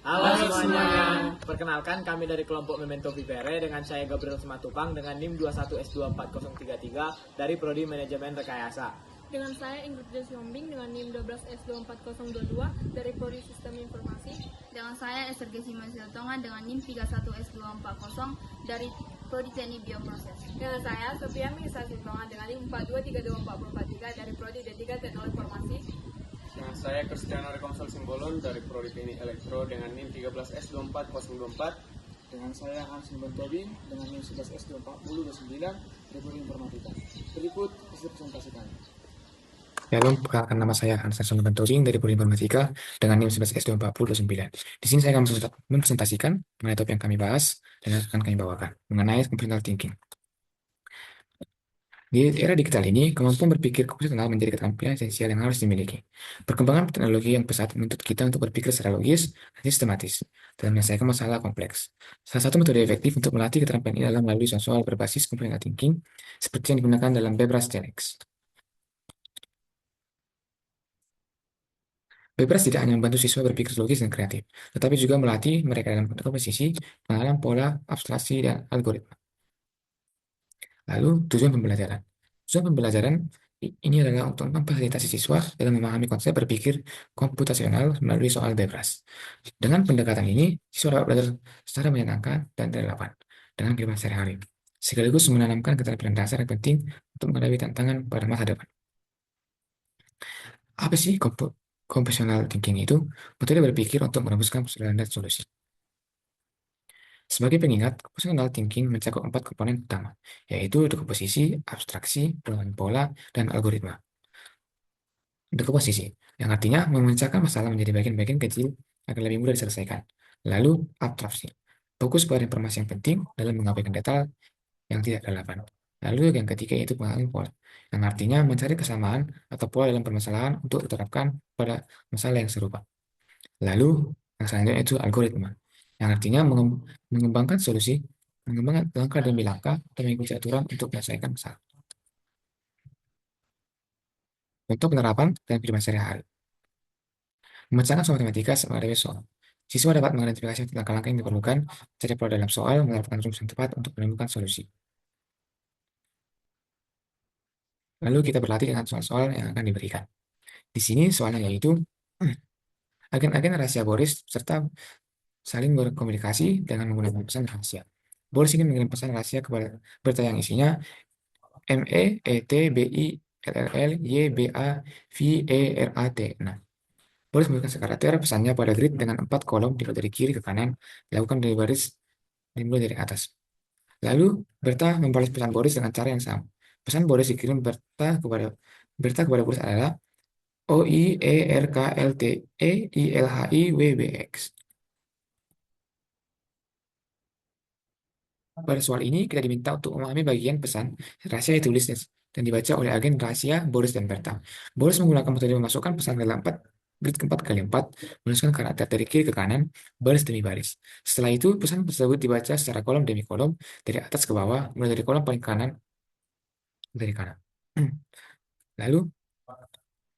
Halo semuanya. Perkenalkan, kami dari kelompok Memento Vivere dengan saya Gabriel Simatupang dengan NIM 21S24033 dari Prodi Manajemen Rekayasa. Dengan saya Ingrid Desiombing dengan NIM 12S24022 dari Prodi Sistem Informasi. Dengan saya Esther Gesima Siltonga dengan NIM 31S240 dari Prodi Teknik Bioproses. Dengan saya Sophia Misa Siltonga dengan NIM 42324043 dari Prodi D3 Teknologi Informasi. Dengan saya Kristiana Rekomsel Simbolon dari Prodi Teknik Elektro dengan NIM 13S24024. Dengan saya Hans Bentobi dengan NIM 11S24029 dari Prodi Informatika. Berikut hasil presentasi kami. Halo, perkenalkan nama saya Hans Bentobi dari Prodi Informatika dengan NIM 11S24029. Di sini saya akan mempresentasikan mengenai topik yang kami bahas dan akan kami bawakan mengenai computational thinking. Di era digital ini, kemampuan berpikir komputasional menjadi keterampilan esensial yang harus dimiliki. Perkembangan teknologi yang pesat menuntut kita untuk berpikir secara logis dan sistematis dalam menyelesaikan masalah kompleks. Salah satu metode efektif untuk melatih keterampilan ini adalah melalui soal berbasis computational thinking seperti yang digunakan dalam Bebras Telex. Bebras tidak hanya membantu siswa berpikir logis dan kreatif, tetapi juga melatih mereka dalam komposisi, pengenalan pola, abstraksi, dan algoritma. Lalu, tujuan pembelajaran. Tujuan pembelajaran ini adalah untuk memfasilitasi siswa dalam memahami konsep berpikir komputasional melalui soal Bebras. Dengan pendekatan ini, siswa dapat belajar secara menyenangkan dan relevan dengan kehidupan sehari-hari, sekaligus menanamkan keterampilan dasar yang penting untuk menghadapi tantangan pada masa depan. Apa sih computational thinking itu? Metode berpikir untuk merumuskan persoalan dan solusi. Sebagai pengingat, computational thinking mencakup 4 komponen utama, yaitu dekomposisi, abstraksi, pengenalan pola, dan algoritma. Dekomposisi, yang artinya memecahkan masalah menjadi bagian-bagian kecil agar lebih mudah diselesaikan. Lalu, abstraksi, fokus pada informasi yang penting dalam mengabaikan detail yang tidak relevan. Lalu yang ketiga yaitu pengenalan pola, yang artinya mencari kesamaan atau pola dalam permasalahan untuk diterapkan pada masalah yang serupa. Lalu, yang selanjutnya itu algoritma, yang artinya mengembangkan solusi, mengembangkan langkah demi langkah, atau mengikuti aturan untuk menyelesaikan masalah. Untuk penerapan dan kehidupan sehari-hari. Memecahkan soal matematika sebagai soal. Siswa dapat mengidentifikasi langkah-langkah yang diperlukan, mencari pola dalam soal, menerapkan rumus yang tepat untuk menemukan solusi. Lalu kita berlatih dengan soal-soal yang akan diberikan. Di sini soalnya yaitu agen-agen rahasia Boris serta saling berkomunikasi dengan menggunakan pesan rahasia. Boris ingin mengirim pesan rahasia kepada berita yang isinya MEETBILLYBAVERAT. Nah, Boris memberikan karakter pesannya pada grid dengan 4 kolom dari kiri ke kanan, dilakukan dari baris dimulai dari atas. Lalu, Berta membalas pesan Boris dengan cara yang sama. Pesan Boris dikirim Berta kepada Boris adalah OIERKLTEILHIWBX. Pada soal ini, kita diminta untuk memahami bagian pesan rahasia yang ditulis dan dibaca oleh agen rahasia Boris dan Berta. Boris menggunakan metode memasukkan pesan dalam grid 4x4, menuliskan karakter dari kiri ke kanan, baris demi baris. Setelah itu, pesan tersebut dibaca secara kolom demi kolom, dari atas ke bawah, mulai dari kolom paling kanan, dari kanan. Lalu,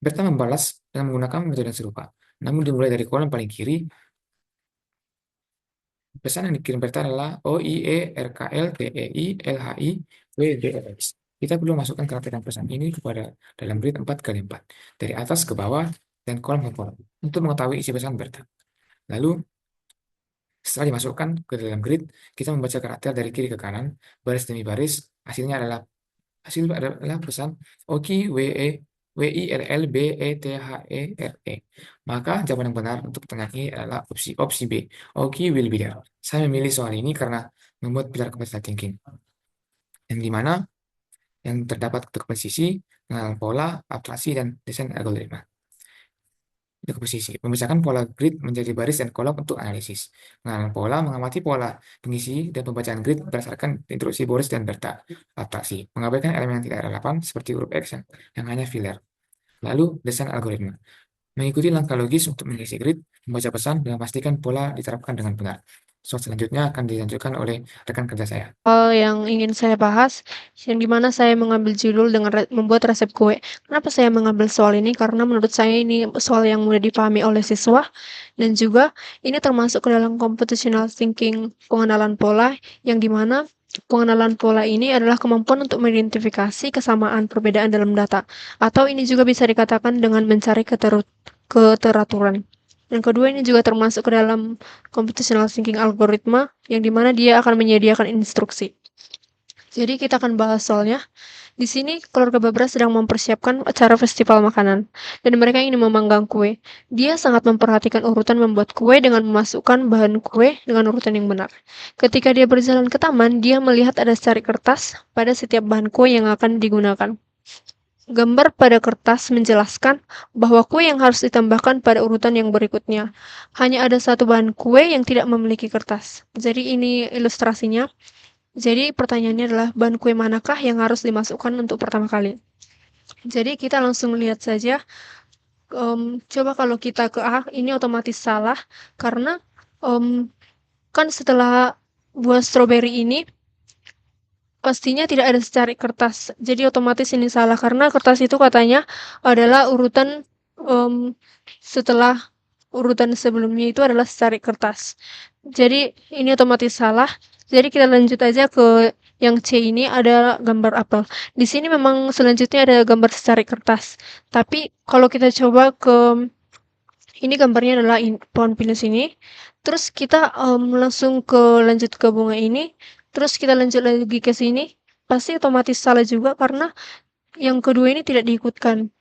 Berta membalas dengan menggunakan metode yang serupa, namun dimulai dari kolom paling kiri. Pesan yang dikirim Berta adalah OIERKLTEILHIWBX. Kita perlu masukkan karakter dan pesan ini kepada dalam grid 4x4, dari atas ke bawah dan kolom ke kolom, untuk mengetahui isi pesan Berta. Lalu, setelah dimasukkan ke dalam grid, kita membaca karakter dari kiri ke kanan, baris demi baris. Hasilnya adalah pesan OKWILLBETHERE. Maka jawaban yang benar untuk pertanyaan ini adalah opsi B. Oki will be there. Saya memilih soal ini karena membuat pilar computational thinking, yang dimana yang terdapat dekomposisi, pengenalan pola, abstraksi, dan desain algoritma. Dekomposisi, memisahkan pola grid menjadi baris dan kolom untuk analisis. Pengenalan pola, mengamati pola pengisi dan pembacaan grid berdasarkan instruksi Boris dan Berta. Abstraksi, mengabaikan elemen yang tidak relevan seperti huruf X yang hanya filler. Lalu, desain algoritma, mengikuti langkah logis untuk mengisi grid, membaca pesan, dan memastikan pola diterapkan dengan benar. Soal selanjutnya akan dilanjutkan oleh rekan kerja saya. Yang ingin saya bahas, yang dimana saya mengambil judul dengan membuat resep kue. Kenapa saya mengambil soal ini? Karena menurut saya ini soal yang mudah dipahami oleh siswa, dan juga ini termasuk ke dalam computational thinking pengenalan pola, yang dimana pengenalan pola ini adalah kemampuan untuk mengidentifikasi kesamaan perbedaan dalam data, atau ini juga bisa dikatakan dengan mencari keteraturan. Yang kedua, ini juga termasuk ke dalam computational thinking algoritma, yang dimana dia akan menyediakan instruksi. Jadi kita akan bahas soalnya. Di sini keluarga Babra sedang mempersiapkan acara festival makanan, dan mereka ingin memanggang kue. Dia sangat memperhatikan urutan membuat kue dengan memasukkan bahan kue dengan urutan yang benar. Ketika dia berjalan ke taman, dia melihat ada secari kertas pada setiap bahan kue yang akan digunakan. Gambar pada kertas menjelaskan bahwa kue yang harus ditambahkan pada urutan yang berikutnya. Hanya ada satu bahan kue yang tidak memiliki kertas. Jadi ini ilustrasinya. Jadi pertanyaannya adalah bahan kue manakah yang harus dimasukkan untuk pertama kali. Jadi kita langsung lihat saja. Coba kalau kita ke A, ini otomatis salah karena kan setelah buah stroberi ini pastinya tidak ada secari kertas. Jadi otomatis ini salah karena kertas itu katanya adalah urutan setelah urutan sebelumnya itu adalah secari kertas. Jadi ini otomatis salah. Jadi kita lanjut aja ke yang C, ini ada gambar apel. Di sini memang selanjutnya ada gambar secari kertas. Tapi kalau kita coba ke ini gambarnya adalah pohon pinus ini. Terus kita langsung lanjut ke bunga ini. Terus kita lanjut lagi ke sini. Pasti otomatis salah juga karena yang kedua ini tidak diikutkan.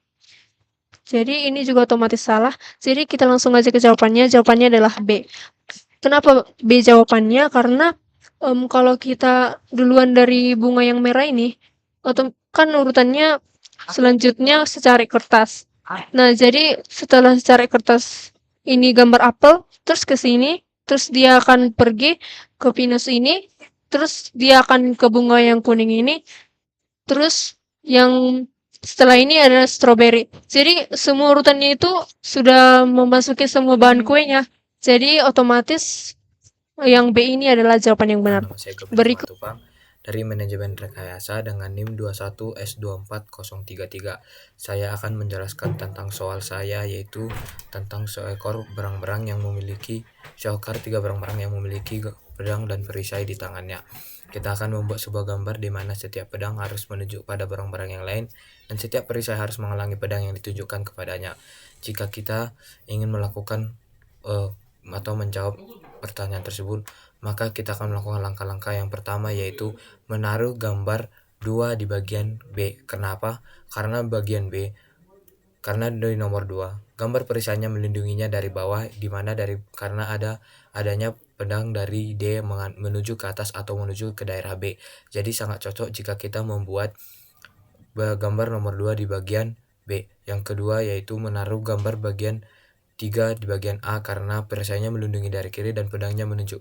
Jadi ini juga otomatis salah. Jadi kita langsung aja ke jawabannya. Jawabannya adalah B. Kenapa B jawabannya? Karena kalau kita duluan dari bunga yang merah ini, kan urutannya selanjutnya secari kertas. Nah, jadi setelah secari kertas ini gambar apel, terus ke sini, terus dia akan pergi ke pinus ini, terus dia akan ke bunga yang kuning ini, terus yang setelah ini ada stroberi. Jadi semua urutannya itu sudah memasuki semua bahan kuenya. Jadi otomatis yang B ini adalah jawaban yang benar. Nama saya Gabriel Berikut Simatupang dari Manajemen Rekayasa dengan NIM 21S24033. Saya akan menjelaskan tentang soal saya, yaitu tentang seekor berang-berang yang memiliki tiga berang-berang yang memiliki pedang dan perisai di tangannya. Kita akan membuat sebuah gambar di mana setiap pedang harus menunjuk pada berang-berang yang lain dan setiap perisai harus menghalangi pedang yang ditunjukkan kepadanya. Jika kita ingin melakukan atau menjawab pertanyaan tersebut, maka kita akan melakukan langkah-langkah yang pertama, yaitu menaruh gambar 2 di bagian B. Kenapa? Karena bagian B, karena dari nomor 2, gambar perisainya melindunginya dari bawah, karena adanya pedang dari D menuju ke atas atau menuju ke daerah B. Jadi sangat cocok jika kita membuat gambar nomor 2 di bagian B. Yang kedua yaitu menaruh gambar bagian 3 di bagian A karena perisainya melindungi dari kiri dan pedangnya menunjuk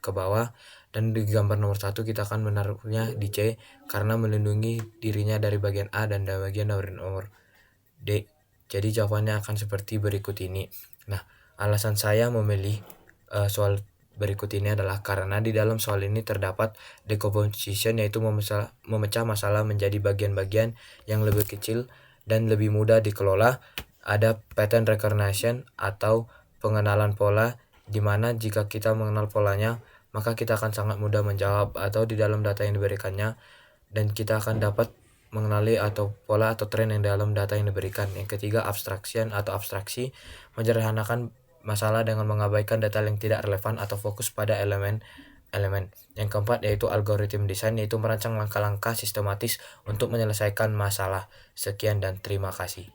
ke bawah. Dan di gambar nomor 1 kita akan menaruhnya di C karena melindungi dirinya dari bagian A dan dari bagian dari nomor D. Jadi jawabannya akan seperti berikut ini. Nah, alasan saya memilih soal berikut ini adalah karena di dalam soal ini terdapat decomposition, yaitu memecah masalah menjadi bagian-bagian yang lebih kecil dan lebih mudah dikelola. Ada pattern recognition atau pengenalan pola, di mana jika kita mengenal polanya, maka kita akan sangat mudah menjawab atau di dalam data yang diberikannya, dan kita akan dapat mengenali atau pola atau tren yang dalam data yang diberikan. Yang ketiga, abstraction atau abstraksi, menyederhanakan masalah dengan mengabaikan data yang tidak relevan atau fokus pada elemen. Yang keempat yaitu algorithm design, yaitu merancang langkah-langkah sistematis untuk menyelesaikan masalah. Sekian dan terima kasih.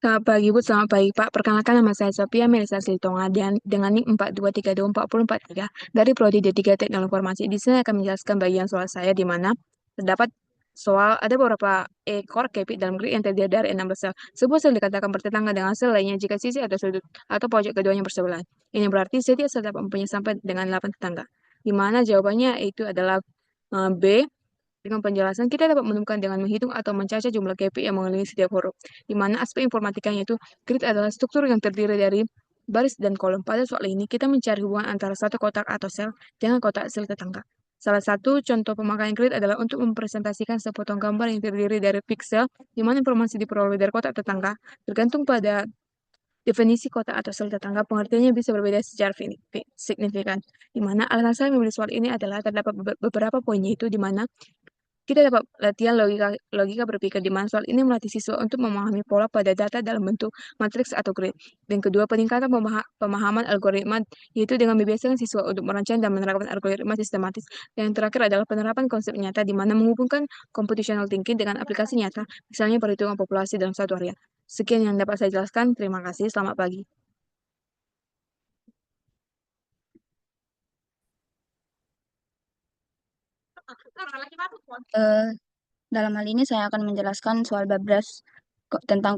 Selamat pagi Bu, selamat pagi Pak. Perkenalkan, nama saya Sophia Melisa Siltonga dengan NIM 42324043 dari Prodi D3 Teknologi Informasi. Di sini akan menjelaskan bagian soal saya, di mana terdapat soal ada beberapa ekor kepik dalam grid yang terdiri dari 16 sel. Sebuah sel dikatakan bertetangga dengan sel lainnya jika sisi atau sudut atau pojok keduanya bersebelahan. Ini berarti setiap sel dapat mempunyai sampai dengan 8 tetangga. Di mana jawabannya itu adalah B. Dengan penjelasan, kita dapat menemukan dengan menghitung atau mencacah jumlah kepik yang mengelilingi setiap huruf. Di mana aspek informatikanya itu, grid adalah struktur yang terdiri dari baris dan kolom. Pada soal ini, kita mencari hubungan antara satu kotak atau sel dengan kotak sel tetangga. Salah satu contoh pemakaian grid adalah untuk mempresentasikan sepotong gambar yang terdiri dari piksel, di mana informasi diperoleh dari kotak tetangga. Tergantung pada definisi kotak atau sel tetangga, pengertiannya bisa berbeda secara signifikan. Di mana alasan saya memilih soal ini adalah terdapat beberapa poin, yaitu di mana kita dapat latihan logika berpikir, di mana soal ini melatih siswa untuk memahami pola pada data dalam bentuk matriks atau grid. Dan kedua, peningkatan pemahaman algoritma, yaitu dengan membiasakan siswa untuk merancang dan menerapkan algoritma sistematis. Dan yang terakhir adalah penerapan konsep nyata, di mana menghubungkan computational thinking dengan aplikasi nyata, misalnya perhitungan populasi dalam suatu area. Sekian yang dapat saya jelaskan. Terima kasih. Selamat pagi. Dalam hal ini saya akan menjelaskan soal Babras tentang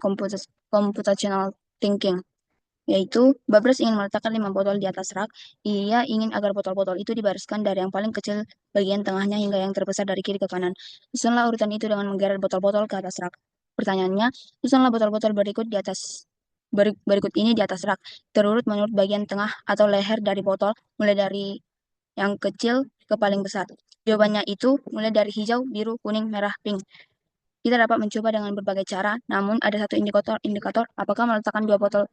computational thinking, yaitu Babras ingin meletakkan 5 botol di atas rak. Ia ingin agar botol-botol itu dibariskan dari yang paling kecil bagian tengahnya hingga yang terbesar dari kiri ke kanan. Susunlah urutan itu dengan menggeret botol-botol ke atas rak. Pertanyaannya, susunlah botol-botol berikut ini di atas rak, terurut menurut bagian tengah atau leher dari botol, mulai dari yang kecil ke paling besar. Jawabannya itu mulai dari hijau, biru, kuning, merah, pink. Kita dapat mencoba dengan berbagai cara, namun ada satu indikator apakah meletakkan 2 botol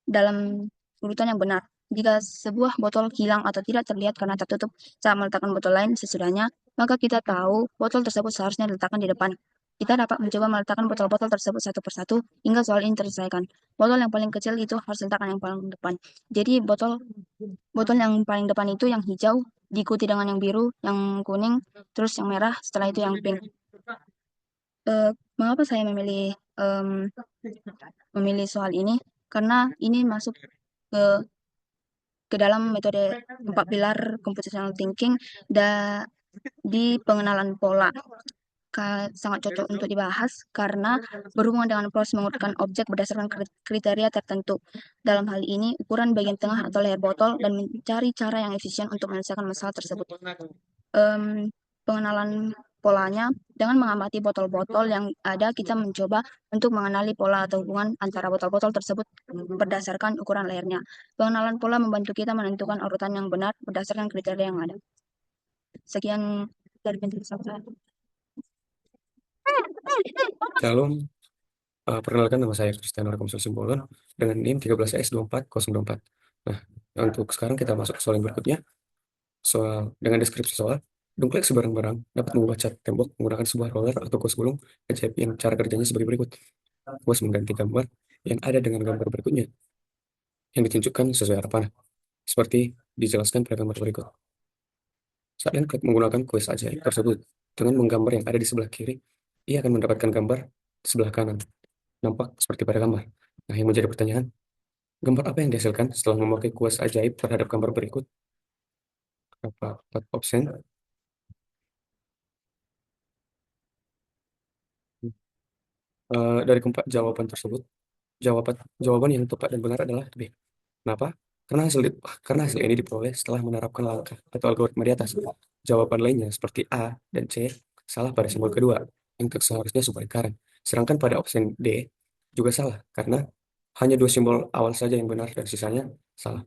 dalam urutan yang benar. Jika sebuah botol hilang atau tidak terlihat karena tertutup saat meletakkan botol lain sesudahnya, maka kita tahu botol tersebut seharusnya diletakkan di depan. Kita dapat mencoba meletakkan botol-botol tersebut satu persatu hingga soal ini terselesaikan. Botol yang paling kecil itu harus diletakkan yang paling depan. Jadi botol yang paling depan itu yang hijau, diikuti dengan yang biru, yang kuning, terus yang merah, setelah itu yang pink. Mengapa saya memilih soal ini? Karena ini masuk ke dalam metode 4 pilar computational thinking di pengenalan pola. Sangat cocok untuk dibahas karena berhubungan dengan proses mengurutkan objek berdasarkan kriteria tertentu. Dalam hal ini, ukuran bagian tengah atau leher botol dan mencari cara yang efisien untuk menyelesaikan masalah tersebut. Pengenalan polanya, dengan mengamati botol-botol yang ada, kita mencoba untuk mengenali pola atau hubungan antara botol-botol tersebut berdasarkan ukuran lehernya. Pengenalan pola membantu kita menentukan urutan yang benar berdasarkan kriteria yang ada. Sekian dari penjelasan saya. Shalom, perkenalkan nama saya Christian Rekomsel Simbolon dengan NIM 13S24024. Nah, untuk sekarang kita masuk ke soal yang berikutnya. Soal dengan deskripsi soal, duplex sebarang-barang dapat mengubah cat tembok menggunakan sebuah roller atau kuas gulung ajaib yang cara kerjanya sebagai berikut. Kuas mengganti gambar yang ada dengan gambar berikutnya yang ditunjukkan sesuai harapan, seperti dijelaskan pada gambar berikut. Saat yang menggunakan kuas ajaib tersebut dengan menggambar yang ada di sebelah kiri, ia akan mendapatkan gambar di sebelah kanan. Nampak seperti pada gambar. Nah, yang menjadi pertanyaan, gambar apa yang dihasilkan setelah memakai kuas ajaib terhadap gambar berikut? Apa 4 opsi? Dari keempat jawaban tersebut, jawaban yang tepat dan benar adalah B. Kenapa? Karena hasil ini diperoleh setelah menerapkan langkah atau algoritma di atas. Jawaban lainnya seperti A dan C salah pada simbol kedua, yang seharusnya sebaliknya. Sedangkan pada opsi D juga salah, karena hanya 2 simbol awal saja yang benar dan sisanya salah.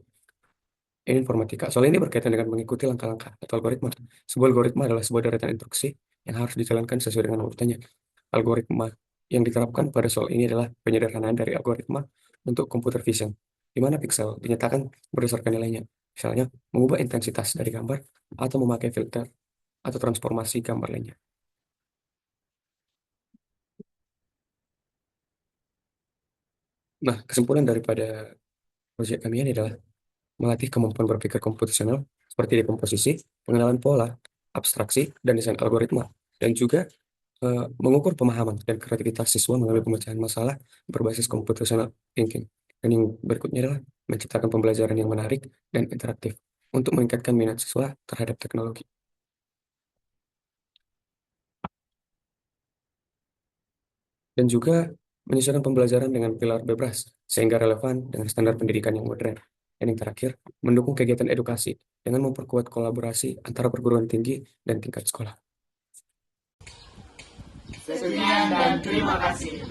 Ini informatika. Soal ini berkaitan dengan mengikuti langkah-langkah atau algoritma. Sebuah algoritma adalah sebuah deretan instruksi yang harus dijalankan sesuai dengan urutannya. Algoritma yang diterapkan pada soal ini adalah penyederhanaan dari algoritma untuk computer vision, di mana piksel dinyatakan berdasarkan nilainya. Misalnya, mengubah intensitas dari gambar atau memakai filter atau transformasi gambar lainnya. Nah, kesimpulan daripada proyek kami ini adalah melatih kemampuan berpikir komputasional seperti dekomposisi, pengenalan pola, abstraksi, dan desain algoritma, dan juga mengukur pemahaman dan kreativitas siswa melalui pemecahan masalah berbasis computational thinking. Dan yang berikutnya adalah menciptakan pembelajaran yang menarik dan interaktif untuk meningkatkan minat siswa terhadap teknologi. Dan juga menyesuaikan pembelajaran dengan pilar Babras sehingga relevan dengan standar pendidikan yang modern. Dan yang terakhir, mendukung kegiatan edukasi dengan memperkuat kolaborasi antara perguruan tinggi dan tingkat sekolah. Sekian dan terima kasih.